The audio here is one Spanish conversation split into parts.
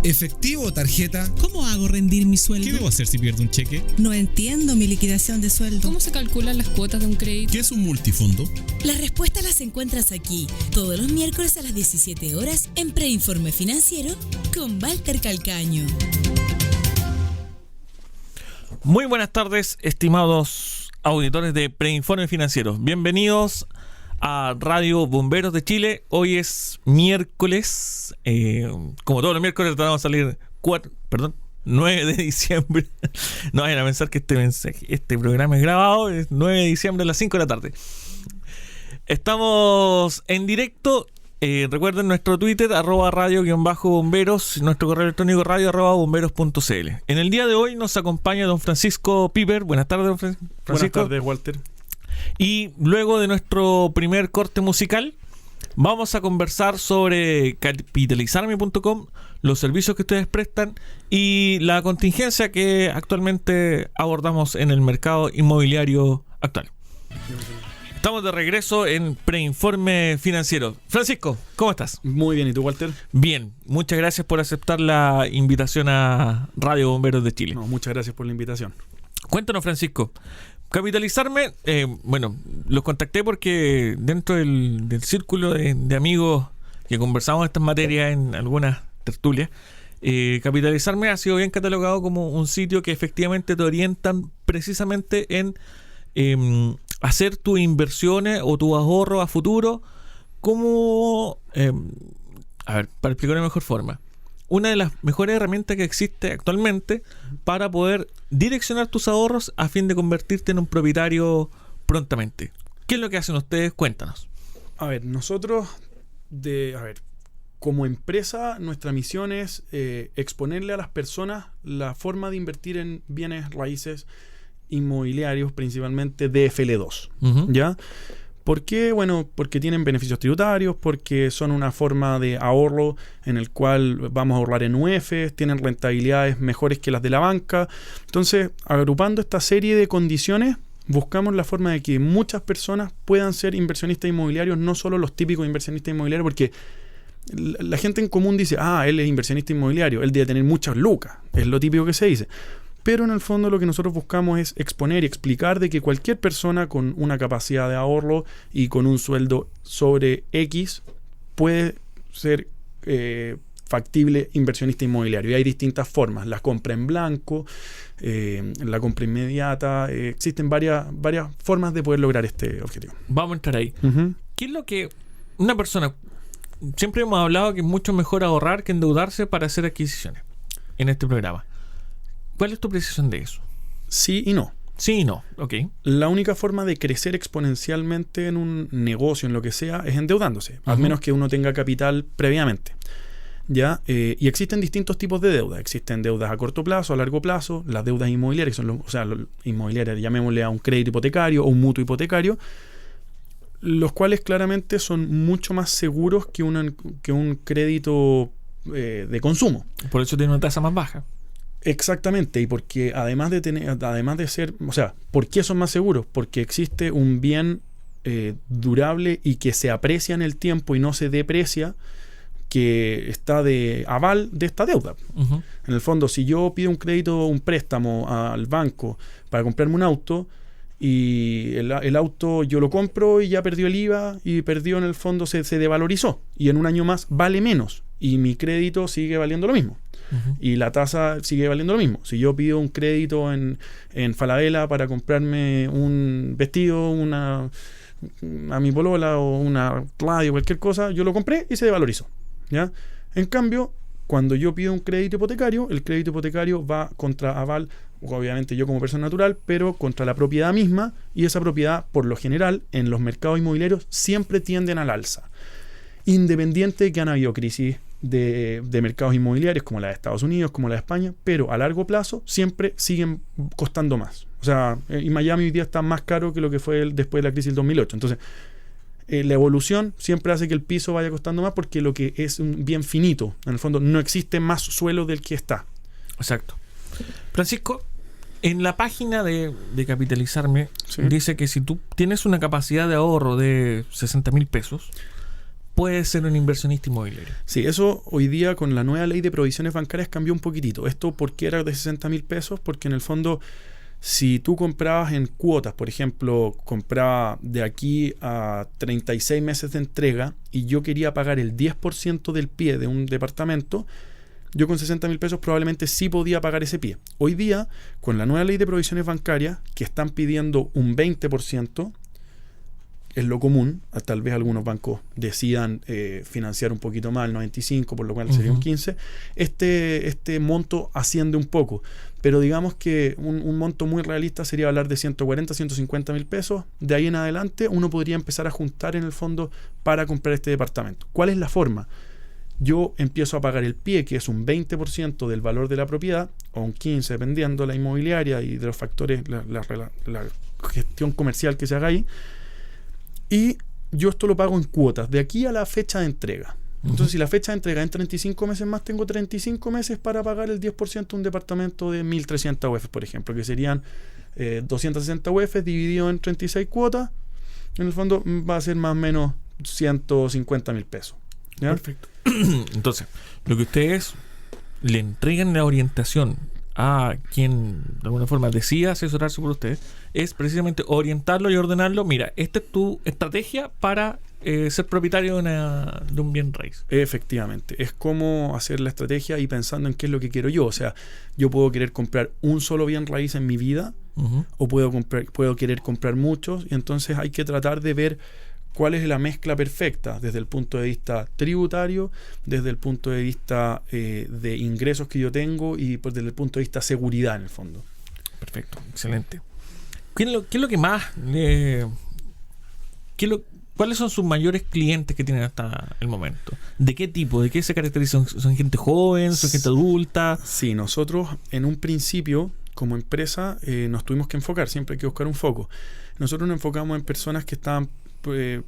¿Efectivo o tarjeta? ¿Cómo hago rendir mi sueldo? ¿Qué debo hacer si pierdo un cheque? No entiendo mi liquidación de sueldo. ¿Cómo se calculan las cuotas de un crédito? ¿Qué es un multifondo? Las respuestas las encuentras aquí, todos los miércoles a las 17 horas en Preinforme Financiero con Walter Calcaño. Muy buenas tardes, estimados auditores de Preinforme Financiero. Bienvenidos a Radio Bomberos de Chile. Hoy es miércoles, como todos los miércoles tratamos de salir 9 de diciembre. No vayan a pensar que este programa es grabado. Es 9 de diciembre a las 5 de la tarde. Estamos en directo. Recuerden nuestro Twitter, @radio_bomberos, nuestro correo electrónico radio@bomberos.cl. En el día de hoy nos acompaña don Francisco Piper. Buenas tardes, don Francisco. Buenas tardes, Walter. Y luego de nuestro primer corte musical, vamos a conversar sobre capitalizarme.com, los servicios que ustedes prestan y la contingencia que actualmente abordamos en el mercado inmobiliario actual. Estamos de regreso en Preinforme Financiero. Francisco, ¿cómo estás? Muy bien, ¿y tú, Walter? Bien, muchas gracias por aceptar la invitación a Radio Bomberos de Chile. No, muchas gracias por la invitación. Cuéntanos, Francisco. Capitalizarme, los contacté porque dentro del círculo de amigos que conversamos estas materias en algunas tertulias, Capitalizarme ha sido bien catalogado como un sitio que efectivamente te orientan precisamente en hacer tus inversiones o tu ahorro a futuro como, para explicarlo de mejor forma, una de las mejores herramientas que existe actualmente para poder direccionar tus ahorros a fin de convertirte en un propietario prontamente. ¿Qué es lo que hacen ustedes? Cuéntanos. A ver, nosotros, como empresa, nuestra misión es exponerle a las personas la forma de invertir en bienes raíces inmobiliarios, principalmente DFL2. ¿Ya? ¿Por qué? Bueno, porque tienen beneficios tributarios, porque son una forma de ahorro en el cual vamos a ahorrar en UEFs, tienen rentabilidades mejores que las de la banca. Entonces, agrupando esta serie de condiciones, buscamos la forma de que muchas personas puedan ser inversionistas inmobiliarios, no solo los típicos inversionistas inmobiliarios, porque la gente en común dice, él es inversionista inmobiliario, él debe tener muchas lucas, es lo típico que se dice. Pero en el fondo lo que nosotros buscamos es exponer y explicar de que cualquier persona con una capacidad de ahorro y con un sueldo sobre X puede ser factible inversionista inmobiliario. Y hay distintas formas. La compra en blanco, la compra inmediata. Existen varias formas de poder lograr este objetivo. Vamos a entrar ahí. Uh-huh. ¿Qué es lo que una persona... Siempre hemos hablado que es mucho mejor ahorrar que endeudarse para hacer adquisiciones en este programa. ¿Cuál es tu precisión de eso? Sí y no. Sí y no, ok. La única forma de crecer exponencialmente en un negocio, en lo que sea, es endeudándose, al menos que uno tenga capital previamente. ¿Ya? Y existen distintos tipos de deudas. Existen deudas a corto plazo, a largo plazo, las deudas inmobiliarias, que son los inmobiliarias, llamémosle a un crédito hipotecario o un mutuo hipotecario, los cuales claramente son mucho más seguros que un crédito de consumo. Por eso tiene una tasa más baja. Exactamente, y porque además de ser, ¿por qué son más seguros? Porque existe un bien durable y que se aprecia en el tiempo y no se deprecia, que está de aval de esta deuda. Uh-huh. En el fondo, si yo pido un préstamo al banco para comprarme un auto y el auto yo lo compro y ya perdió el IVA y perdió, en el fondo se devalorizó y en un año más vale menos y mi crédito sigue valiendo lo mismo. Uh-huh. Y la tasa sigue valiendo lo mismo. Si yo pido un crédito en Falabella para comprarme un vestido, a mi polola o una radio, cualquier cosa, yo lo compré y se devalorizó, ¿ya? En cambio, cuando yo pido un crédito hipotecario, el crédito hipotecario va contra aval, obviamente yo como persona natural, pero contra la propiedad misma, y esa propiedad, por lo general, en los mercados inmobiliarios siempre tienden al alza, independiente de que han habido crisis de mercados inmobiliarios como la de Estados Unidos, como la de España, pero a largo plazo siempre siguen costando más. O sea, en Miami hoy día está más caro que lo que fue después de la crisis del 2008. Entonces, la evolución siempre hace que el piso vaya costando más porque lo que es un bien finito, en el fondo no existe más suelo del que está. Exacto. Francisco, en la página de Capitalizarme, sí, dice que si tú tienes una capacidad de ahorro de 60,000 pesos, puede ser un inversionista inmobiliario? Sí, eso hoy día con la nueva ley de provisiones bancarias cambió un poquitito. Esto, ¿por qué era de 60.000 pesos? Porque en el fondo, si tú comprabas en cuotas, por ejemplo, compraba de aquí a 36 meses de entrega y yo quería pagar el 10% del pie de un departamento, yo con 60.000 pesos probablemente sí podía pagar ese pie. Hoy día, con la nueva ley de provisiones bancarias, que están pidiendo un 20%, es lo común, tal vez algunos bancos decidan financiar un poquito más, el 95%, por lo cual sería un 15%, este monto asciende un poco. Pero digamos que un monto muy realista sería hablar de 140, 150.000 pesos. De ahí en adelante uno podría empezar a juntar en el fondo para comprar este departamento. ¿Cuál es la forma? Yo empiezo a pagar el pie, que es un 20% del valor de la propiedad, o un 15%, dependiendo de la inmobiliaria y de los factores, la gestión comercial que se haga ahí. Y yo esto lo pago en cuotas, de aquí a la fecha de entrega. Entonces, si la fecha de entrega en 35 meses más, tengo 35 meses para pagar el 10% de un departamento de 1.300 UF, por ejemplo, que serían 260 UF dividido en 36 cuotas. En el fondo va a ser más o menos 150.000 pesos. ¿Ya? Perfecto. Entonces, lo que ustedes le entregan la orientación a quien de alguna forma decida asesorarse por ustedes es precisamente orientarlo y ordenarlo. Mira, esta es tu estrategia para ser propietario de un bien raíz. Efectivamente, es como hacer la estrategia y pensando en qué es lo que quiero yo. O sea, yo puedo querer comprar un solo bien raíz en mi vida, o puedo querer comprar muchos, y entonces hay que tratar de ver cuál es la mezcla perfecta desde el punto de vista tributario, desde el punto de vista de ingresos que yo tengo y pues, desde el punto de vista seguridad en el fondo. Perfecto, excelente. ¿Qué es lo que más... ¿Cuáles son sus mayores clientes que tienen hasta el momento? ¿De qué tipo? ¿De qué se caracterizan? ¿Son gente joven? ¿Son gente adulta? Sí, nosotros en un principio, como empresa, nos tuvimos que enfocar. Siempre hay que buscar un foco. Nosotros nos enfocamos en personas que estaban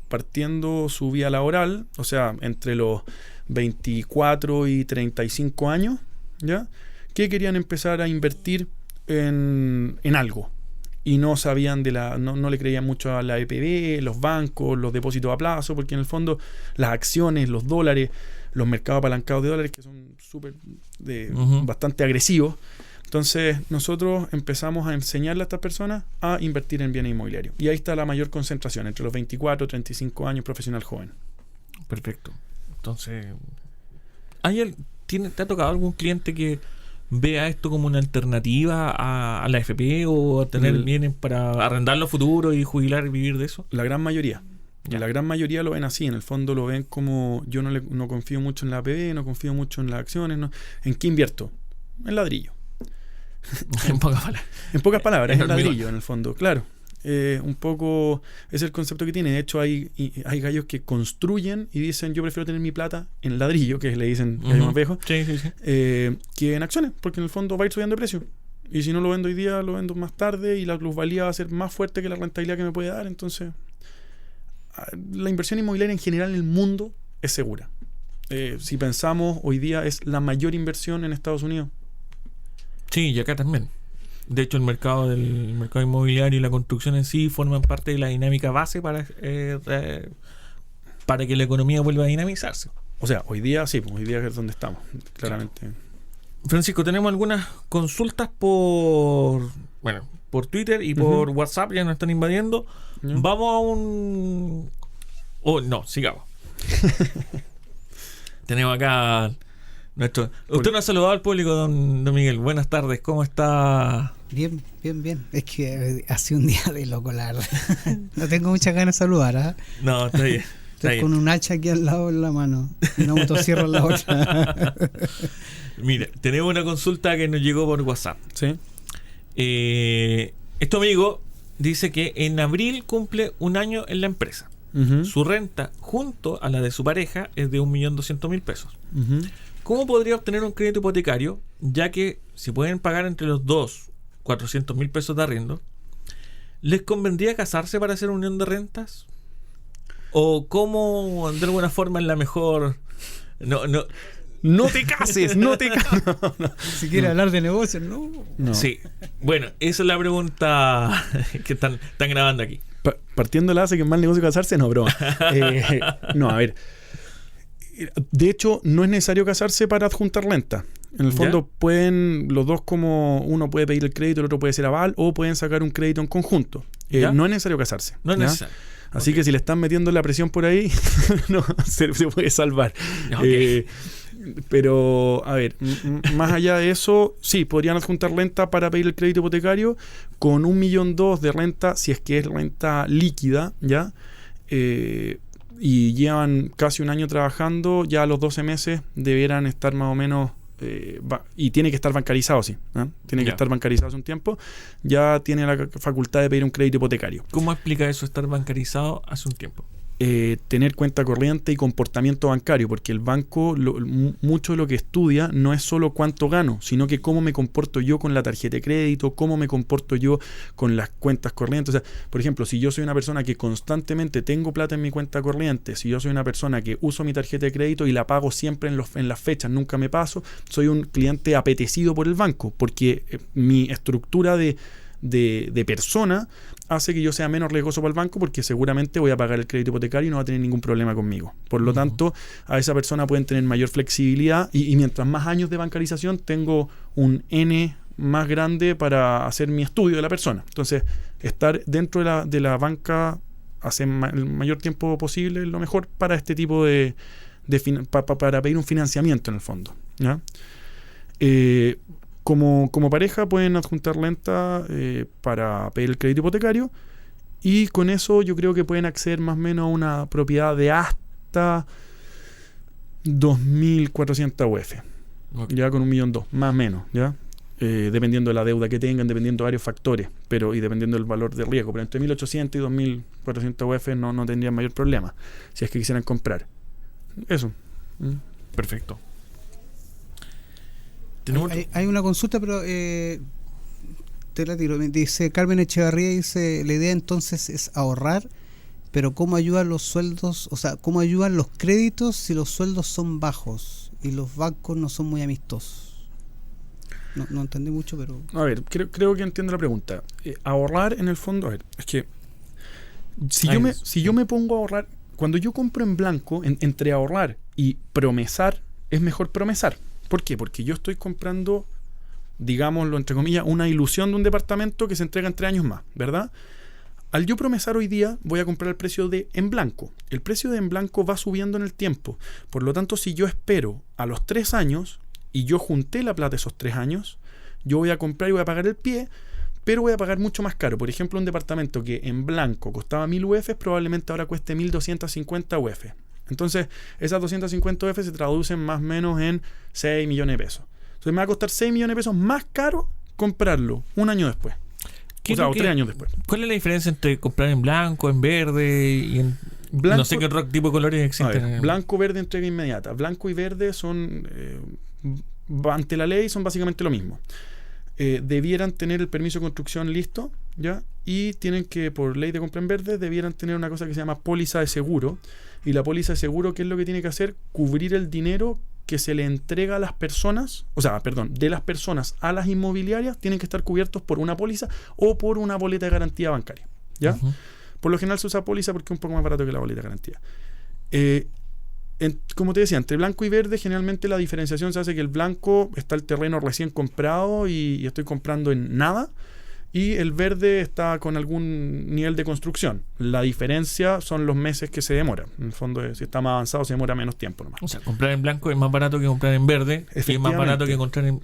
partiendo su vida laboral, o sea, entre los 24 y 35 años, ¿ya? Que querían empezar a invertir en algo. Y no sabían no le creían mucho a la EPB, los bancos, los depósitos a plazo, porque en el fondo las acciones, los dólares, los mercados apalancados de dólares, que son bastante agresivos. Entonces nosotros empezamos a enseñarle a estas personas a invertir en bienes inmobiliarios. Y ahí está la mayor concentración, entre los 24 y 35 años, profesional joven. Perfecto. Entonces, ¿te ha tocado algún cliente que vea esto como una alternativa a la AFP o a tener bienes para arrendarlo a futuro y jubilar y vivir de eso? La gran mayoría. La gran mayoría lo ven así. En el fondo lo ven como yo no confío mucho en la APB, no confío mucho en las acciones. ¿En qué invierto? En ladrillo. En pocas palabras. En pocas palabras, en ladrillo, en el fondo, claro. Un poco es el concepto que tiene. De hecho, hay gallos que construyen y dicen: yo prefiero tener mi plata en ladrillo, que le dicen gallos más viejos, que en acciones, porque en el fondo va a ir subiendo de precio. Y si no lo vendo hoy día, lo vendo más tarde y la plusvalía va a ser más fuerte que la rentabilidad que me puede dar. Entonces, la inversión inmobiliaria en general en el mundo es segura. Si pensamos, hoy día es la mayor inversión en Estados Unidos. Sí, y acá también. De hecho, el mercado inmobiliario y la construcción en sí forman parte de la dinámica base para que la economía vuelva a dinamizarse. O sea, hoy día sí, hoy día es donde estamos, claramente. Francisco, tenemos algunas consultas por Twitter y por WhatsApp, ya nos están invadiendo. Vamos a un... sigamos. Tenemos acá... Usted nos ha saludado al público, don Miguel. Buenas tardes, ¿cómo está? Bien. Es que ha sido un día de loco, la verdad. No tengo muchas ganas de saludar, ¿ah? No, está bien. Estoy con un hacha aquí al lado en la mano y una motosierra en la otra. Mira, tenemos una consulta que nos llegó por WhatsApp. Sí. Este amigo dice que en abril cumple un año en la empresa. Su renta junto a la de su pareja es de 1.200.000 pesos. ¿Cómo podría obtener un crédito hipotecario? Ya que si pueden pagar entre los dos 400.000 pesos de arriendo, ¿les convendría casarse para hacer unión de rentas? ¿O cómo de alguna forma es la mejor? No te cases, no te cases. Si quiere hablar de negocios, no. Sí, bueno, esa es la pregunta que están grabando aquí. Partiendo de la base que es mal negocio casarse, no, broma. No, a ver. De hecho, no es necesario casarse para adjuntar renta. En el fondo pueden, los dos, como uno puede pedir el crédito, el otro puede ser aval, o pueden sacar un crédito en conjunto. No es necesario casarse. No es ¿ya? necesario. Así que si le están metiendo la presión por ahí, no, se puede salvar. Okay. Pero, a ver, más allá de eso, sí, podrían adjuntar renta para pedir el crédito hipotecario con 1,2 millones de renta, si es que es renta líquida, ¿ya? Y llevan casi un año trabajando, ya a los 12 meses debieran estar más o menos, y tiene que estar bancarizado, sí, ¿eh? Tiene que estar bancarizado hace un tiempo, ya tiene la facultad de pedir un crédito hipotecario. ¿Cómo explica eso, estar bancarizado hace un tiempo? Tener cuenta corriente y comportamiento bancario, porque el banco mucho de lo que estudia no es solo cuánto gano, sino que cómo me comporto yo con la tarjeta de crédito, cómo me comporto yo con las cuentas corrientes. O sea, por ejemplo, si yo soy una persona que constantemente tengo plata en mi cuenta corriente, si yo soy una persona que uso mi tarjeta de crédito y la pago siempre en las fechas, nunca me paso, soy un cliente apetecido por el banco, porque mi estructura de persona hace que yo sea menos riesgoso para el banco, porque seguramente voy a pagar el crédito hipotecario y no va a tener ningún problema conmigo. Por lo tanto, a esa persona pueden tener mayor flexibilidad y mientras más años de bancarización tengo un N más grande para hacer mi estudio de la persona. Entonces, estar dentro de la banca hace el mayor tiempo posible es lo mejor para este tipo para pedir un financiamiento en el fondo, ¿ya? Como pareja pueden adjuntar renta para pedir el crédito hipotecario, y con eso yo creo que pueden acceder más o menos a una propiedad de hasta 2.400 UF, ya con 1,2 millones, más o menos, ya dependiendo de la deuda que tengan, dependiendo de varios factores, y dependiendo del valor de riesgo, pero entre 1.800 y 2.400 UF no tendrían mayor problema si es que quisieran comprar. Eso. Perfecto. Hay una consulta, pero te la tiro. Dice Carmen Echevarría, dice, la idea entonces es ahorrar, pero ¿cómo ayudan los sueldos? O sea, ¿cómo ayudan los créditos si los sueldos son bajos y los bancos no son muy amistosos? No entendí mucho, pero... A ver, creo que entiendo la pregunta. Ahorrar, en el fondo, a ver, es que si yo me pongo a ahorrar, cuando yo compro en blanco, entre ahorrar y promesar, es mejor promesar. ¿Por qué? Porque yo estoy comprando, digámoslo entre comillas, una ilusión de un departamento que se entrega en 3 años más, ¿verdad? Al yo promesar hoy día, voy a comprar el precio de en blanco. El precio de en blanco va subiendo en el tiempo. Por lo tanto, si yo espero a los 3 años y yo junté la plata esos 3 años, yo voy a comprar y voy a pagar el pie, pero voy a pagar mucho más caro. Por ejemplo, un departamento que en blanco costaba 1.000 UF, probablemente ahora cueste 1.250 UF. Entonces, esas 250 UF se traducen más o menos en 6 millones de pesos. Entonces, me va a costar 6 millones de pesos más caro comprarlo un año después. O 3 años después. ¿Cuál es la diferencia entre comprar en blanco, en verde y en... Blanco, no sé qué otro tipo de colores existen? Blanco, verde, entrega inmediata. Blanco y verde son, ante la ley, son básicamente lo mismo. Debieran tener el permiso de construcción listo, ¿ya? Y tienen que, por ley de compra en verde, debieran tener una cosa que se llama póliza de seguro. Y la póliza de seguro, ¿qué es lo que tiene que hacer? Cubrir el dinero que se le entrega a las personas, de las personas a las inmobiliarias, tienen que estar cubiertos por una póliza o por una boleta de garantía bancaria, ¿ya? Uh-huh. Por lo general se usa póliza porque es un poco más barato que la boleta de garantía. Como te decía, entre blanco y verde, generalmente la diferenciación se hace que el blanco está el terreno recién comprado y estoy comprando en nada, y el verde está con algún nivel de construcción. La diferencia son los meses que se demora. En el fondo, si está más avanzado, se demora menos tiempo nomás. O sea, comprar en blanco es más barato que comprar en verde, y es más barato que comprar en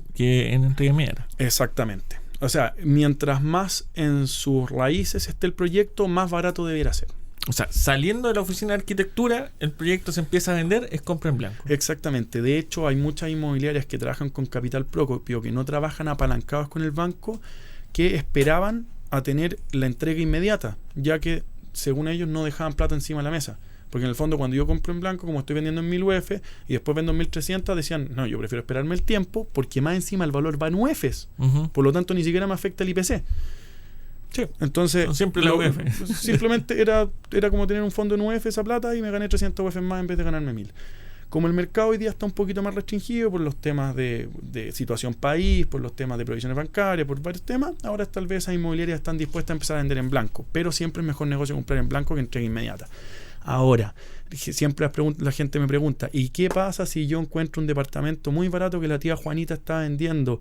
entrega inmediata. Exactamente. O sea, mientras más en sus raíces esté el proyecto, más barato debiera ser. O sea, saliendo de la oficina de arquitectura, el proyecto se empieza a vender, es compra en blanco. Exactamente. De hecho, hay muchas inmobiliarias que trabajan con capital propio, que no trabajan apalancados con el banco, que esperaban a tener la entrega inmediata, ya que, según ellos, no dejaban plata encima de la mesa. Porque en el fondo, cuando yo compro en blanco, como estoy vendiendo en 1.000 UF y después vendo en 1.300, decían, no, yo prefiero esperarme el tiempo porque más encima el valor va en UFs. Uh-huh. Por lo tanto, ni siquiera me afecta el IPC. Sí. Entonces, siempre la UF. Simplemente era como tener un fondo en UF, esa plata, y me gané 300 UF más en vez de ganarme 1.000. Como el mercado hoy día está un poquito más restringido por los temas de situación país, por los temas de provisiones bancarias, por varios temas, ahora tal vez esas inmobiliarias están dispuestas a empezar a vender en blanco, pero siempre es mejor negocio comprar en blanco que entrega inmediata. Ahora, siempre la gente me pregunta, ¿y qué pasa si yo encuentro un departamento muy barato que la tía Juanita está vendiendo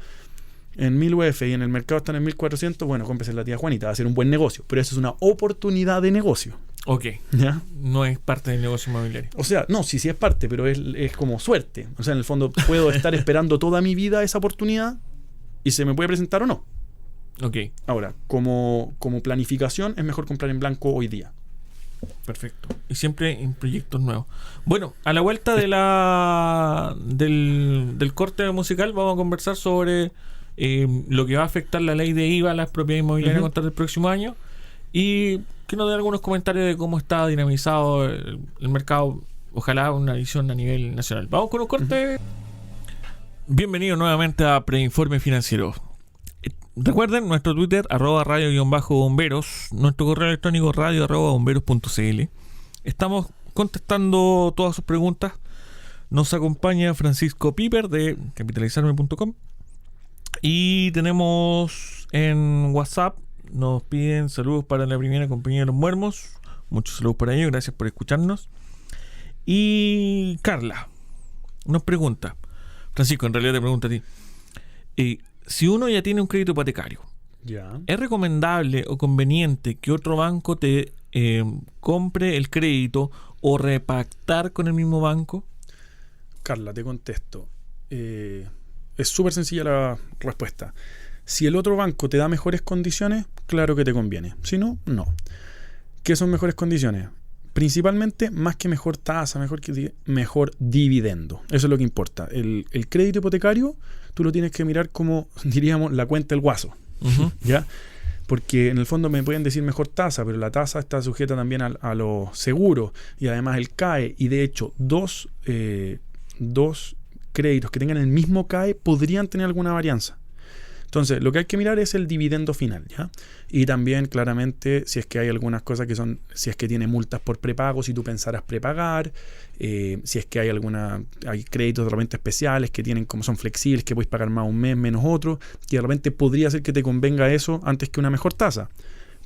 en 1000 UF y en el mercado están en 1400? Bueno, cómprese la tía Juanita, va a ser un buen negocio, pero eso es una oportunidad de negocio. Ok. ¿Ya? No es parte del negocio inmobiliario. O sea, no, sí es parte, pero es como suerte. O sea, en el fondo puedo estar esperando toda mi vida esa oportunidad y se me puede presentar o no. Ok. Ahora, como planificación, es mejor comprar en blanco hoy día. Perfecto. Y siempre en proyectos nuevos. Bueno, a la vuelta de del corte musical vamos a conversar sobre lo que va a afectar la ley de IVA a las propiedades inmobiliarias a contar del próximo año, y que nos dé algunos comentarios de cómo está dinamizado el mercado. Ojalá una visión a nivel nacional. Vamos con un corte. Bienvenido nuevamente a Preinforme Financiero. Recuerden nuestro Twitter, @radio_bomberos, nuestro correo electrónico radio@bomberos.cl. Estamos contestando todas sus preguntas. Nos acompaña Francisco Piper de capitalizarme.com. Y tenemos en WhatsApp, nos piden saludos para la primera compañía de los muermos. Muchos saludos para ellos, gracias por escucharnos. Y Carla nos pregunta, Francisco, en realidad te pregunto a ti. Si uno ya tiene un crédito hipotecario, Ya. ¿es recomendable o conveniente que otro banco te compre el crédito o repactar con el mismo banco? Carla, te contesto. Es súper sencilla la respuesta. Si el otro banco te da mejores condiciones, claro que te conviene. Si no, no. ¿Qué son mejores condiciones? Principalmente, más que mejor tasa, mejor dividendo. Eso es lo que importa. El crédito hipotecario, tú lo tienes que mirar como, diríamos, la cuenta del guaso. Uh-huh. ¿Ya? Porque en el fondo me pueden decir mejor tasa, pero la tasa está sujeta también a los seguros y además el CAE. Y de hecho, dos créditos que tengan el mismo CAE podrían tener alguna varianza. Entonces, lo que hay que mirar es el dividendo final, ¿ya? Y también, claramente, si es que hay algunas cosas que son, si es que tiene multas por prepago, si tú pensaras prepagar, si es que hay créditos de repente especiales que tienen, como son flexibles, que puedes pagar más un mes, menos otro, que de repente podría ser que te convenga eso antes que una mejor tasa.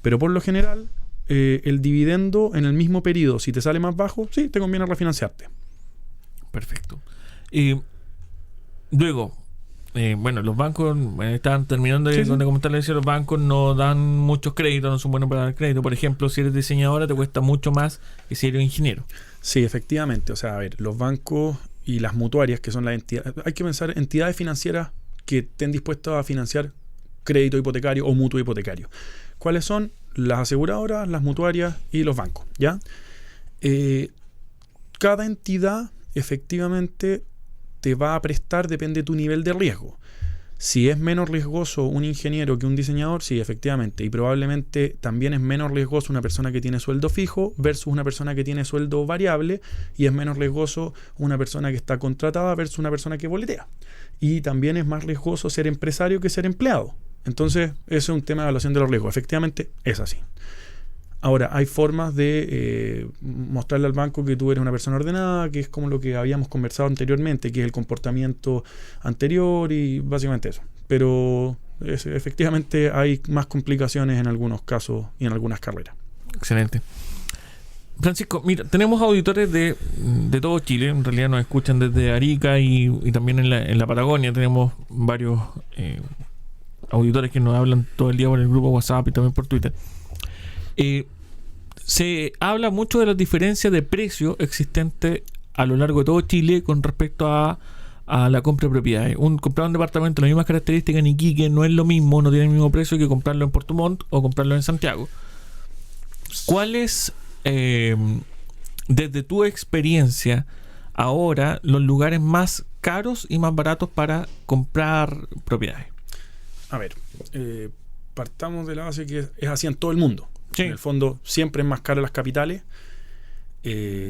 Pero por lo general, el dividendo en el mismo periodo, si te sale más bajo, sí, te conviene refinanciarte. Perfecto. Luego, los bancos están terminando de comentarle, decir, los bancos no dan muchos créditos, no son buenos para dar crédito. Por ejemplo, si eres diseñadora te cuesta mucho más que si eres ingeniero. Sí, efectivamente. O sea, a ver, los bancos y las mutuarias, que son las entidades, hay que pensar entidades financieras que estén dispuestas a financiar crédito hipotecario o mutuo hipotecario. ¿Cuáles son? Las aseguradoras, las mutuarias y los bancos, ¿ya? Cada entidad efectivamente te va a prestar, depende de tu nivel de riesgo. Si es menos riesgoso un ingeniero que un diseñador, sí, efectivamente. Y probablemente también es menos riesgoso una persona que tiene sueldo fijo versus una persona que tiene sueldo variable. Y es menos riesgoso una persona que está contratada versus una persona que boletea. Y también es más riesgoso ser empresario que ser empleado. Entonces, eso es un tema de evaluación de los riesgos. Efectivamente, es así. Ahora, hay formas de mostrarle al banco que tú eres una persona ordenada, que es como lo que habíamos conversado anteriormente, que es el comportamiento anterior y básicamente eso. Pero efectivamente hay más complicaciones en algunos casos y en algunas carreras. Excelente. Francisco, mira, tenemos auditores de todo Chile. En realidad nos escuchan desde Arica y también en la Patagonia. Tenemos varios auditores que nos hablan todo el día por el grupo WhatsApp y también por Twitter. Se habla mucho de las diferencias de precio existentes a lo largo de todo Chile con respecto a la compra de propiedades. Comprar un departamento de las mismas características en Iquique no es lo mismo, no tiene el mismo precio que comprarlo en Puerto Montt o comprarlo en Santiago. ¿Cuáles, desde tu experiencia, ahora los lugares más caros y más baratos para comprar propiedades? A ver, partamos de la base que es así en todo el mundo. Sí. En el fondo, siempre es más caro las capitales.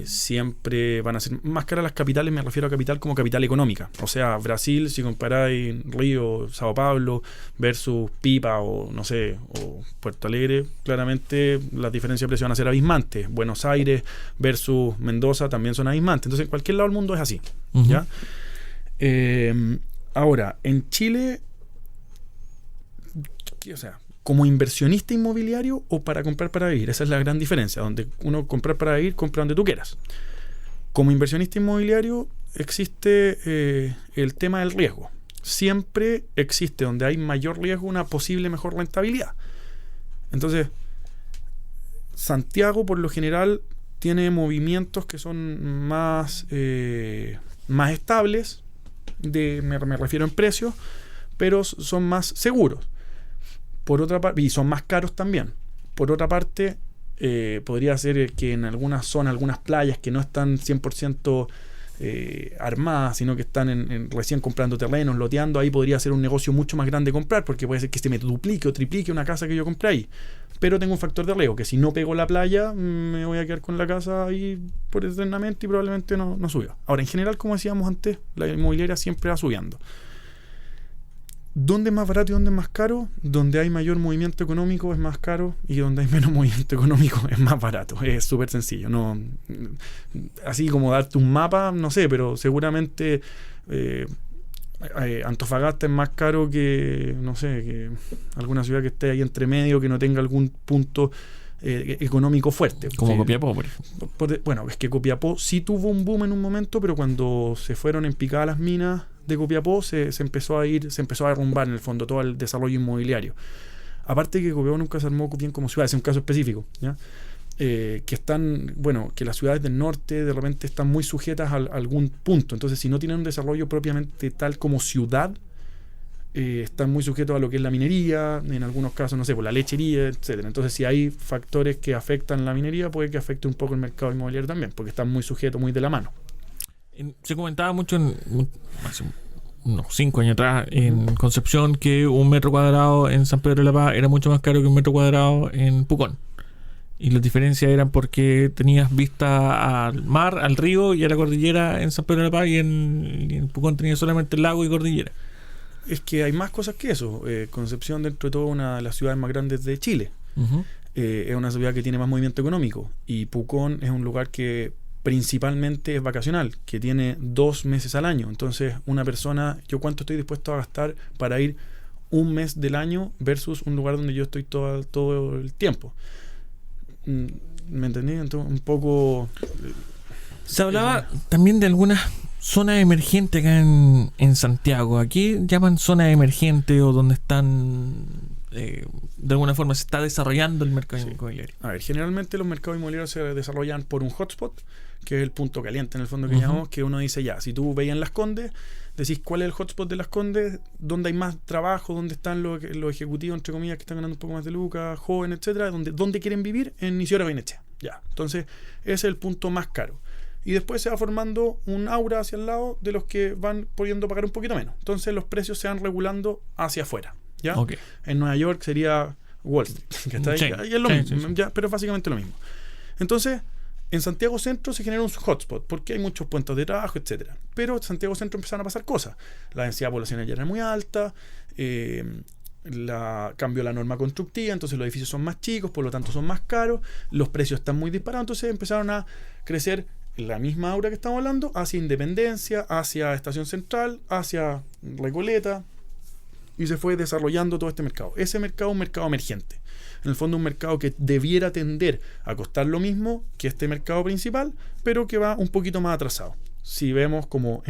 Siempre van a ser más caras las capitales. Me refiero a capital como capital económica. O sea, Brasil, si comparáis Río, Sao Paulo versus Pipa o no sé, o Puerto Alegre, claramente las diferencias de precio van a ser abismantes. Buenos Aires versus Mendoza también son abismantes. Entonces, en cualquier lado del mundo es así. Uh-huh. ¿Ya? Ahora, en Chile, o sea, como inversionista inmobiliario o para comprar para vivir. Esa es la gran diferencia. Donde uno comprar para vivir, compra donde tú quieras. Como inversionista inmobiliario existe el tema del riesgo. Siempre existe, donde hay mayor riesgo, una posible mejor rentabilidad. Entonces, Santiago por lo general tiene movimientos que son más estables, me refiero en precios, pero son más seguros. Por otra parte, y son más caros también. Por otra parte, podría ser que en algunas zonas, algunas playas que no están 100% armadas, sino que están recién comprando terrenos, loteando, ahí podría ser un negocio mucho más grande comprar, porque puede ser que se me duplique o triplique una casa que yo compré ahí. Pero tengo un factor de riesgo, que si no pego la playa, me voy a quedar con la casa ahí por eternamente y probablemente no suba. Ahora, en general, como decíamos antes, la inmobiliaria siempre va subiendo. ¿Dónde es más barato y dónde es más caro? Donde hay mayor movimiento económico es más caro, y donde hay menos movimiento económico es más barato. Es súper sencillo. No, así como darte un mapa, no sé, pero seguramente Antofagasta es más caro que, no sé, que alguna ciudad que esté ahí entre medio, que no tenga algún punto económico fuerte. Como Sí. Copiapó, por ejemplo. Bueno, es que Copiapó sí tuvo un boom en un momento, pero cuando se fueron en picada las minas de Copiapó se empezó a derrumbar en el fondo todo el desarrollo inmobiliario. Aparte que Copiapó nunca se armó bien como ciudad, es un caso específico, ¿ya? Que las ciudades del norte de repente están muy sujetas a algún punto. Entonces, si no tienen un desarrollo propiamente tal como ciudad, están muy sujetos a lo que es la minería, en algunos casos, no sé, por la lechería, etcétera. Entonces, si hay factores que afectan la minería, puede que afecte un poco el mercado inmobiliario también, porque están muy sujetos, muy de la mano. Se comentaba mucho hace unos 5 años atrás en Concepción que un metro cuadrado en San Pedro de la Paz era mucho más caro que un metro cuadrado en Pucón. Y las diferencias eran porque tenías vista al mar, al río y a la cordillera en San Pedro de la Paz, y en Pucón tenías solamente el lago y cordillera. Es que hay más cosas que eso. Concepción, dentro de todo, una de las ciudades más grandes de Chile. Uh-huh. Es una ciudad que tiene más movimiento económico. Y Pucón es un lugar que principalmente es vacacional, que tiene 2 meses al año. Entonces, una persona, ¿yo cuánto estoy dispuesto a gastar para ir un mes del año versus un lugar donde yo estoy todo el tiempo? ¿Me entendí? Entonces, un poco... Se hablaba también de algunas zonas emergentes acá en Santiago. ¿Aquí llaman zonas emergentes o donde están, de alguna forma, se está desarrollando el mercado inmobiliario? A ver, generalmente los mercados inmobiliarios se desarrollan por un hotspot, que es el punto caliente en el fondo que llamamos, que uno dice ya, si tú veías en Las Condes, decís cuál es el hotspot de Las Condes, dónde hay más trabajo, dónde están los ejecutivos, entre comillas, que están ganando un poco más de lucas, jóvenes, etcétera, dónde quieren vivir, en Isidora Goyenechea. Ya, entonces ese es el punto más caro. Y después se va formando un aura hacia el lado de los que van pudiendo pagar un poquito menos. Entonces los precios se van regulando hacia afuera. ¿Ya? Okay. En Nueva York sería Wall Street, que está ahí, Sí, y es lo mismo, sí. Ya, pero es básicamente lo mismo. Entonces, en Santiago Centro se genera un hotspot porque hay muchos puestos de trabajo, etcétera. Pero en Santiago Centro empezaron a pasar cosas. La densidad poblacional ya era muy alta, cambió la norma constructiva, entonces los edificios son más chicos, por lo tanto son más caros, los precios están muy disparados, entonces empezaron a crecer la misma aura que estamos hablando hacia Independencia, hacia Estación Central, hacia Recoleta, y se fue desarrollando todo este mercado. Ese mercado es un mercado emergente. En el fondo un mercado que debiera tender a costar lo mismo que este mercado principal, pero que va un poquito más atrasado. Si vemos como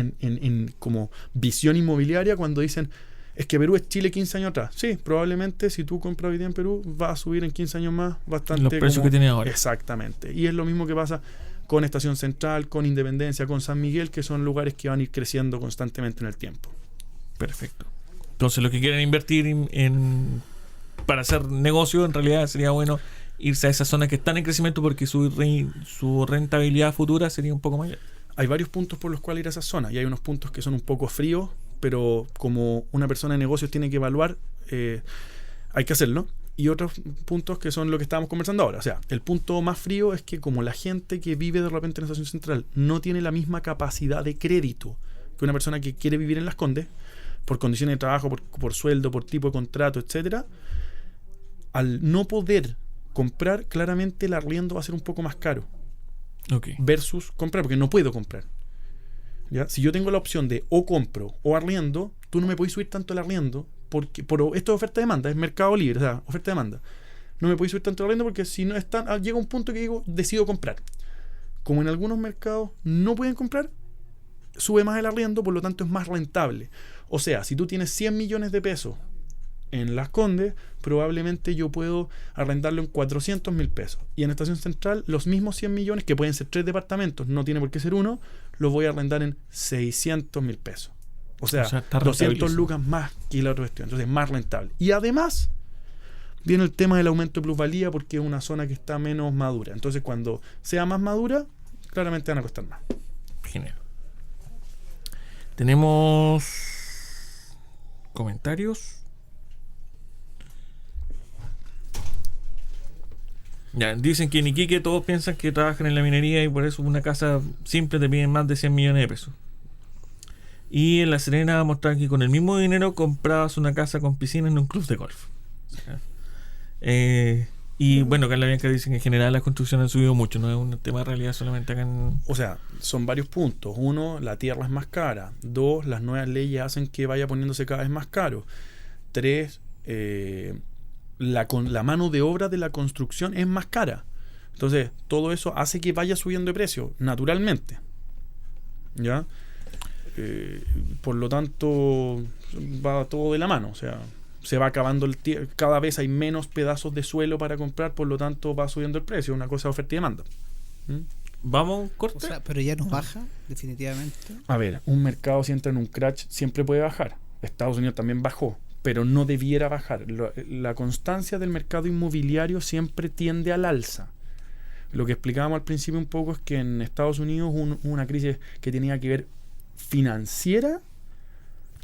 como visión inmobiliaria, cuando dicen es que Perú es Chile 15 años atrás. Sí, probablemente si tú compras hoy día en Perú va a subir en 15 años más bastante. Los precios que tiene ahora. Exactamente. Y es lo mismo que pasa con Estación Central, con Independencia, con San Miguel, que son lugares que van a ir creciendo constantemente en el tiempo. Perfecto. Entonces los que quieren invertir para hacer negocio, en realidad sería bueno irse a esas zonas que están en crecimiento porque su rentabilidad futura sería un poco mayor. Hay varios puntos por los cuales ir a esas zonas, y hay unos puntos que son un poco fríos, pero como una persona de negocios tiene que evaluar, hay que hacerlo. Y otros puntos que son lo que estábamos conversando ahora. O sea, el punto más frío es que como la gente que vive de repente en la Estación Central no tiene la misma capacidad de crédito que una persona que quiere vivir en Las Condes, por condiciones de trabajo, por sueldo, por tipo de contrato, etcétera, al no poder comprar, claramente el arriendo va a ser un poco más caro. Okay. Versus comprar, porque no puedo comprar. ¿Ya? Si yo tengo la opción de o compro o arriendo, tú no me podés subir tanto el arriendo porque por esto es oferta-demanda, es mercado libre, o sea, oferta-demanda. No me podéis subir tanto el arriendo porque si no están, llega un punto que digo, decido comprar. Como en algunos mercados no pueden comprar, sube más el arriendo, por lo tanto es más rentable. O sea, si tú tienes 100 millones de pesos en Las Condes, probablemente yo puedo arrendarlo en 400 mil pesos. Y en Estación Central, los mismos 100 millones, que pueden ser 3 departamentos, no tiene por qué ser uno, los voy a arrendar en 600 mil pesos. O sea está 200 rentabilizado. lucas más que la otra cuestión. Entonces es más rentable. Y además, viene el tema del aumento de plusvalía porque es una zona que está menos madura. Entonces cuando sea más madura, claramente van a costar más. Genial. Tenemos comentarios. Ya, dicen que en Iquique todos piensan que trabajan en la minería y por eso una casa simple te piden más de 100 millones de pesos. Y en La Serena mostrar que con el mismo dinero comprabas una casa con piscina en un club de golf. Y bueno, acá en La Bianca dicen que en general las construcciones han subido mucho, no es un tema de realidad solamente acá en... O sea, son varios puntos. Uno, la tierra es más cara. Dos, las nuevas leyes hacen que vaya poniéndose cada vez más caro. Tres, la mano de obra de la construcción es más cara. Entonces, todo eso hace que vaya subiendo de precio, naturalmente. ¿Ya? Por lo tanto, va todo de la mano. O sea, se va acabando cada vez hay menos pedazos de suelo para comprar, por lo tanto va subiendo el precio. Una cosa de oferta y demanda. ¿Vamos a un O corte? sea, pero ya no baja, definitivamente. A ver, un mercado si entra en un crash siempre puede bajar. Estados Unidos también bajó, pero no debiera bajar. La constancia del mercado inmobiliario siempre tiende al alza. Lo que explicábamos al principio un poco es que en Estados Unidos hubo una crisis que tenía que ver financiera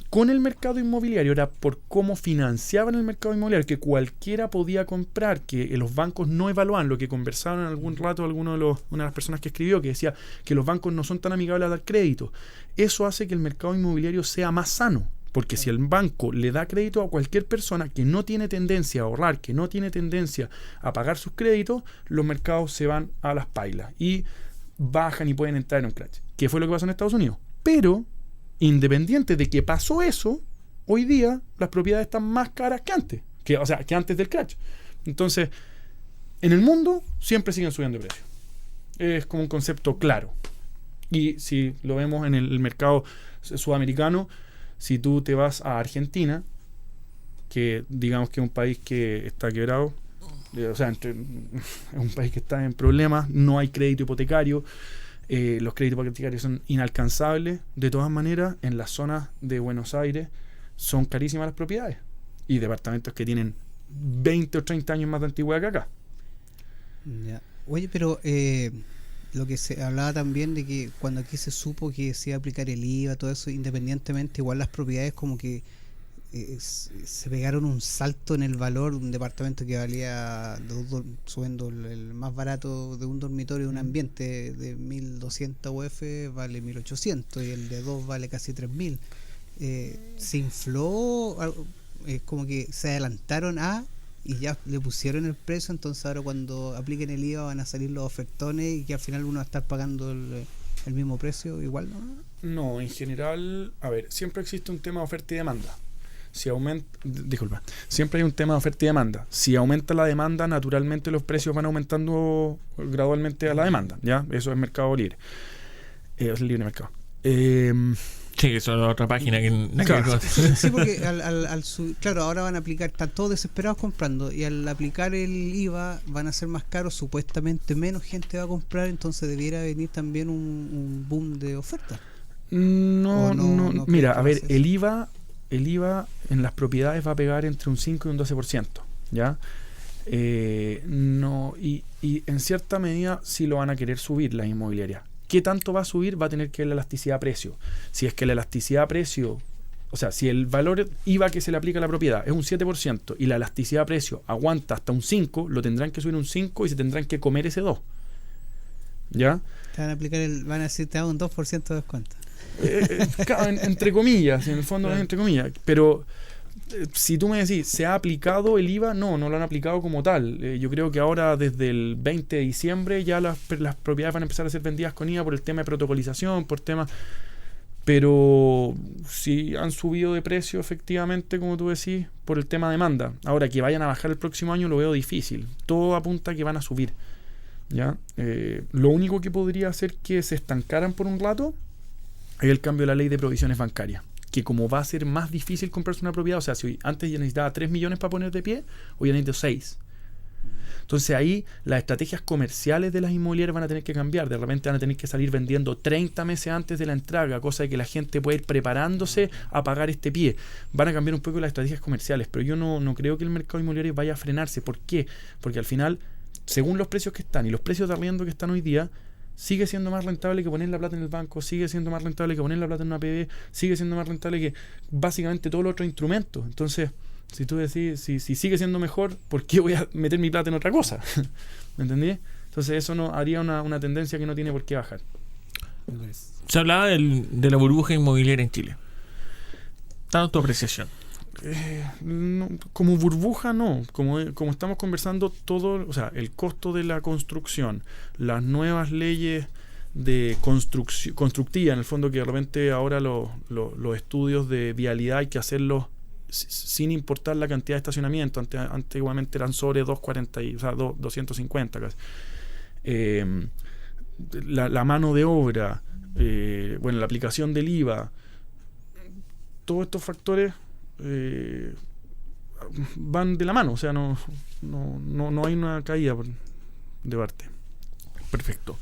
con el mercado inmobiliario. Era por cómo financiaban el mercado inmobiliario, que cualquiera podía comprar, que los bancos no evaluaban. Lo que conversaron en algún rato una de las personas que escribió, que decía que los bancos no son tan amigables a dar crédito. Eso hace que el mercado inmobiliario sea más sano, porque si el banco le da crédito a cualquier persona que no tiene tendencia a ahorrar, que no tiene tendencia a pagar sus créditos, los mercados se van a las pailas y bajan y pueden entrar en un crash. ¿Qué fue lo que pasó en Estados Unidos? Pero independiente de que pasó eso, hoy día las propiedades están más caras que antes, que antes del crash. Entonces, en el mundo siempre siguen subiendo de precio. Es como un concepto claro. Y si lo vemos en el mercado sudamericano, si tú te vas a Argentina, que digamos que es un país que está quebrado, o sea, es un país que está en problemas, no hay crédito hipotecario. Los créditos hipotecarios son inalcanzables. De todas maneras, en las zonas de Buenos Aires son carísimas las propiedades y departamentos que tienen 20 o 30 años más de antigüedad que acá. Ya. Oye, pero lo que se hablaba también de que cuando aquí se supo que se iba a aplicar el IVA, todo eso, independientemente, igual las propiedades como que se pegaron un salto en el valor. Un departamento que valía, subiendo el más barato de un dormitorio de un ambiente de 1.200 UF vale 1.800 y el de 2 vale casi 3.000. Se infló, como que se adelantaron y ya le pusieron el precio. Entonces ahora cuando apliquen el IVA van a salir los ofertones y que al final uno va a estar pagando el mismo precio igual, ¿no? No, en general, a ver, siempre existe un tema de oferta y demanda. Siempre hay un tema de oferta y demanda. Si aumenta la demanda, naturalmente los precios van aumentando gradualmente a la demanda, ¿ya? Eso es mercado libre. Es el libre mercado. Sí, eso es la otra página que... Claro. Sí, porque claro, ahora van a aplicar, están todos desesperados comprando, y al aplicar el IVA van a ser más caros, supuestamente menos gente va a comprar, entonces debiera venir también un boom de oferta. No, mira, a ver, el el IVA en las propiedades va a pegar entre un 5 y un 12%, ¿ya? Y en cierta medida sí lo van a querer subir las inmobiliarias. ¿Qué tanto va a subir? Va a tener que ver la elasticidad a precio. Si es que la elasticidad a precio, o sea, si el valor IVA que se le aplica a la propiedad es un 7% y la elasticidad a precio aguanta hasta un 5%, lo tendrán que subir un 5% y se tendrán que comer ese 2%. ¿Ya? Te van a aplicar van a decir, te da un 2% de descuento. Entre comillas, en el fondo es entre comillas, pero si tú me decís, ¿se ha aplicado el IVA? No lo han aplicado como tal. Yo creo que ahora desde el 20 de diciembre ya las propiedades van a empezar a ser vendidas con IVA por el tema de protocolización, por temas... Pero sí han subido de precio efectivamente, como tú decís, por el tema demanda. Ahora, que vayan a bajar el próximo año lo veo difícil. Todo apunta a que van a subir. ¿Ya? Lo único que podría hacer que se estancaran por un rato es el cambio de la ley de provisiones bancarias. Que como va a ser más difícil comprarse una propiedad, o sea, si antes ya necesitaba 3 millones para poner de pie, hoy ya necesito 6. Entonces ahí las estrategias comerciales de las inmobiliarias van a tener que cambiar. De repente van a tener que salir vendiendo 30 meses antes de la entrega, cosa de que la gente pueda ir preparándose a pagar este pie. Van a cambiar un poco las estrategias comerciales, pero yo no creo que el mercado inmobiliario vaya a frenarse. ¿Por qué? Porque al final, según los precios que están y los precios de arriendo que están hoy día, sigue siendo más rentable que poner la plata en el banco, sigue siendo más rentable que poner la plata en una PB, sigue siendo más rentable que básicamente todos los otros instrumentos. Entonces, si tú decís, si sigue siendo mejor, ¿por qué voy a meter mi plata en otra cosa? ¿Me entendí? Entonces eso no haría una tendencia que no tiene por qué bajar. Se hablaba de la burbuja inmobiliaria en Chile. Dando tu apreciación. No, como burbuja no, como estamos conversando, todo, o sea, el costo de la construcción, las nuevas leyes de constructiva, en el fondo, que de repente ahora los estudios de vialidad hay que hacerlos sin importar la cantidad de estacionamiento. Antiguamente eran sobre 240, o sea, 250 casi. La mano de obra, bueno, la aplicación del IVA, todos estos factores van de la mano, o sea, no hay una caída de parte. Perfecto.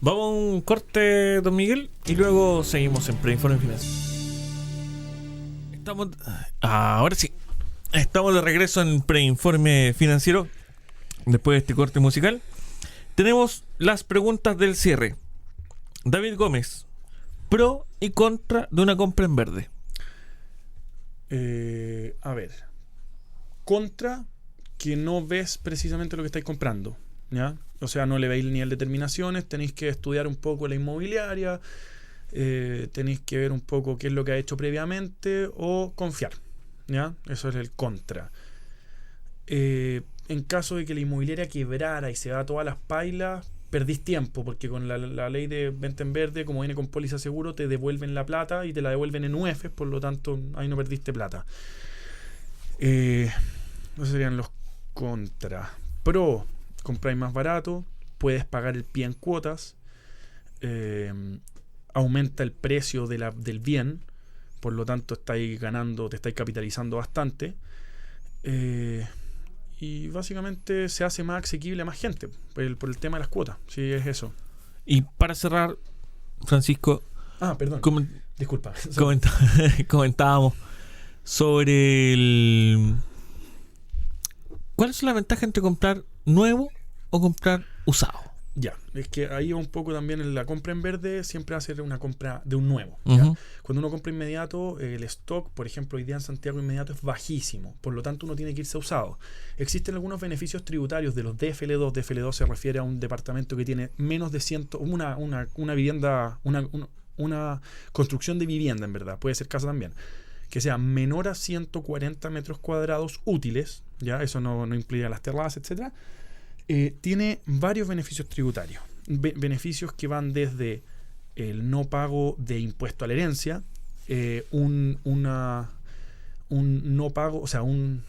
Vamos a un corte, don Miguel, y luego seguimos en Preinforme Financiero. Ahora sí, estamos de regreso en Preinforme Financiero. Después de este corte musical, tenemos las preguntas del cierre. David Gómez, pro y contra de una compra en verde. A ver, contra que no ves precisamente lo que estáis comprando, ¿ya? O sea, no le veis ni el determinaciones, tenéis que estudiar un poco la inmobiliaria, tenéis que ver un poco qué es lo que ha hecho previamente o confiar, ¿ya? Eso es el contra. En caso de que la inmobiliaria quebrara y se va a todas las pailas, perdís tiempo, porque con la ley de venta en verde, como viene con póliza seguro, te devuelven la plata y te la devuelven en UEF, por lo tanto ahí no perdiste plata. Esos serían los contra. Pro, compráis más barato, puedes pagar el pie en cuotas, aumenta el precio del bien, por lo tanto estáis ganando, te estáis capitalizando bastante, y básicamente se hace más asequible a más gente por el tema de las cuotas. Sí, es eso. Y para cerrar, Francisco, perdón, disculpa, comentábamos sobre ¿cuál es la ventaja entre comprar nuevo o comprar usado? Ya, es que ahí va un poco también en la compra en verde, siempre va a ser una compra de un nuevo, ¿ya? Uh-huh. Cuando uno compra inmediato, el stock, por ejemplo, hoy día en Santiago inmediato es bajísimo, por lo tanto uno tiene que irse a usado. Existen algunos beneficios tributarios de los DFL2. DFL2 se refiere a un departamento que tiene menos de 100, una vivienda, una construcción de vivienda, en verdad, puede ser casa también, que sea menor a 140 metros cuadrados útiles, ya, eso no incluye las terrazas, etcétera. Tiene varios beneficios tributarios. Beneficios que van desde el no pago de impuesto a la herencia, un no pago, o sea, un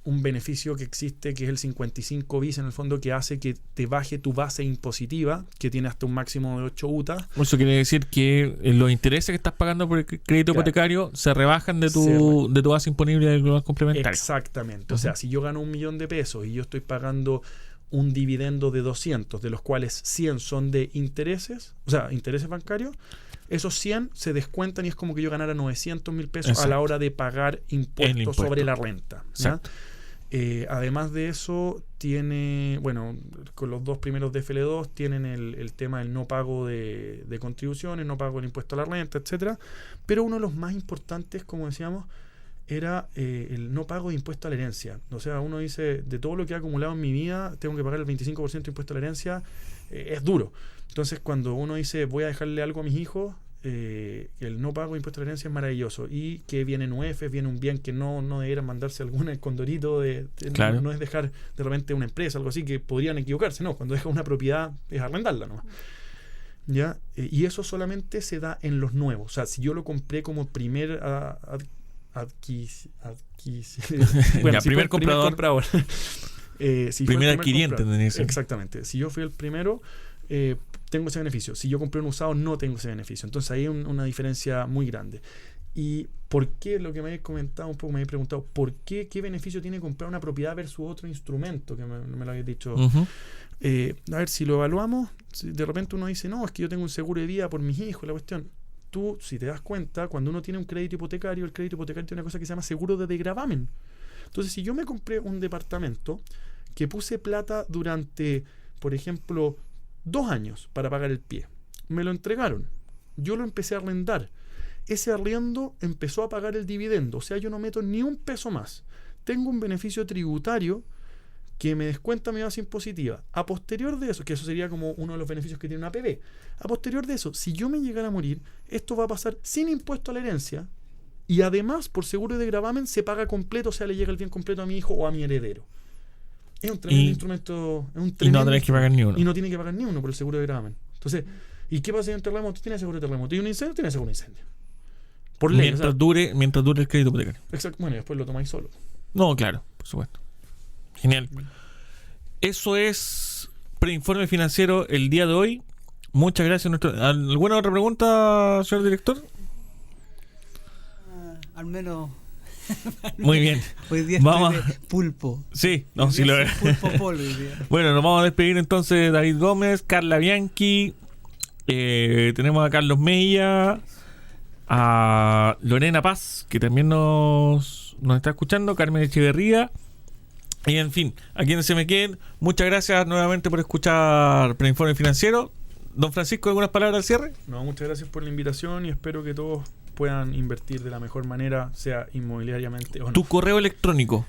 beneficio que existe, que es el 55 bis, en el fondo, que hace que te baje tu base impositiva, que tiene hasta un máximo de 8 UTA. Eso quiere decir que los intereses que estás pagando por el crédito hipotecario se rebajan de tu base imponible del global complementario. Exactamente. Uh-huh. O sea, si yo gano 1 millón de pesos y yo estoy pagando un dividendo de 200, de los cuales 100 son de intereses, o sea, intereses bancarios, esos 100 se descuentan y es como que yo ganara 900,000 pesos. Exacto. A la hora de pagar impuestos sobre la renta, ¿ya? Además de eso, tiene, bueno, con los dos primeros DFL2 tienen el tema del no pago de contribuciones, no pago del impuesto a la renta, etcétera. Pero uno de los más importantes, como decíamos, era el no pago de impuesto a la herencia. O sea, uno dice, de todo lo que he acumulado en mi vida, tengo que pagar el 25% de impuesto a la herencia, es duro. Entonces, cuando uno dice, voy a dejarle algo a mis hijos, el no pago de impuesto a la herencia es maravilloso. Y que viene en UEF, viene un bien que no deberían mandarse alguna el condorito, claro. No es dejar de repente una empresa, algo así, que podrían equivocarse, no. Cuando dejas una propiedad es arrendarla, ¿no? ¿Ya? Y eso solamente se da en los nuevos. O sea, si yo lo compré como primer primer comprador. Si primer fue el adquiriente, comprador, tenés. exactamente. Si yo fui el primero, tengo ese beneficio. Si yo compré un usado, no tengo ese beneficio. Entonces ahí hay una diferencia muy grande. ¿Y por qué? Lo que me habéis comentado un poco, me habéis preguntado, ¿por qué? ¿Qué beneficio tiene comprar una propiedad versus otro instrumento? Que me lo habéis dicho. Ujú. A ver, si lo evaluamos, si de repente uno dice, no, es que yo tengo un seguro de vida por mis hijos, la cuestión. Tú, si te das cuenta, cuando uno tiene un crédito hipotecario, el crédito hipotecario tiene una cosa que se llama seguro de degravamen. Entonces, si yo me compré un departamento que puse plata durante, por ejemplo, 2 años para pagar el pie, me lo entregaron, yo lo empecé a arrendar, ese arriendo empezó a pagar el dividendo, o sea, yo no meto ni un peso más, tengo un beneficio tributario que me descuenta mi base impositiva. A posterior de eso, que eso sería como uno de los beneficios que tiene una APB, a posterior de eso, si yo me llegara a morir, esto va a pasar sin impuesto a la herencia, y además por seguro de gravamen se paga completo, o sea, le llega el bien completo a mi hijo o a mi heredero. Es un tremendo instrumento. Es un Y no tenés que pagar ni uno. Y no tiene que pagar ni uno por el seguro de gravamen. Entonces, ¿y qué pasa si hay un terremoto? Tiene seguro de terremoto. ¿Y un incendio? Tiene seguro de incendio. Por ley. Mientras dure el crédito hipotecario. Exacto. Bueno, y después lo tomáis solo. No, claro, por supuesto. Genial. Eso es Preinforme Financiero el día de hoy. Muchas gracias. ¿Alguna otra pregunta, señor director? Al menos Muy bien. hoy día Vamos. estoy de pulpo. Sí, no, Hoy sí día lo es. soy pulpo polo hoy día. Bueno, nos vamos a despedir entonces. David Gómez, Carla Bianchi, tenemos a Carlos Mella, a Lorena Paz, que también nos está escuchando, Carmen Echeverría, y en fin, a quienes se me queden, muchas gracias nuevamente por escuchar Preinforme Financiero. Don Francisco, ¿algunas palabras al cierre? No, muchas gracias por la invitación y espero que todos puedan invertir de la mejor manera, sea inmobiliariamente o no. Tu correo electrónico.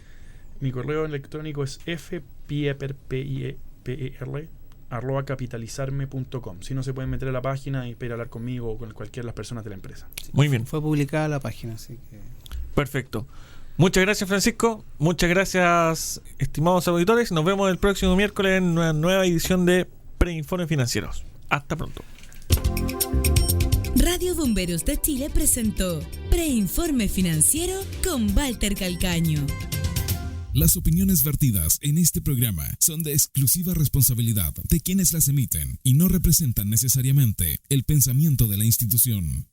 Mi correo electrónico es fpieper@capitalizarme.com. Si no, se pueden meter a la página y pedir hablar conmigo o con cualquiera de las personas de la empresa. Muy bien. Fue publicada la página, así que... Perfecto. Muchas gracias, Francisco. Muchas gracias, estimados auditores. Nos vemos el próximo miércoles en una nueva edición de Preinforme Financieros. Hasta pronto. Radio Bomberos de Chile presentó Preinforme Financiero con Walter Calcaño. Las opiniones vertidas en este programa son de exclusiva responsabilidad de quienes las emiten y no representan necesariamente el pensamiento de la institución.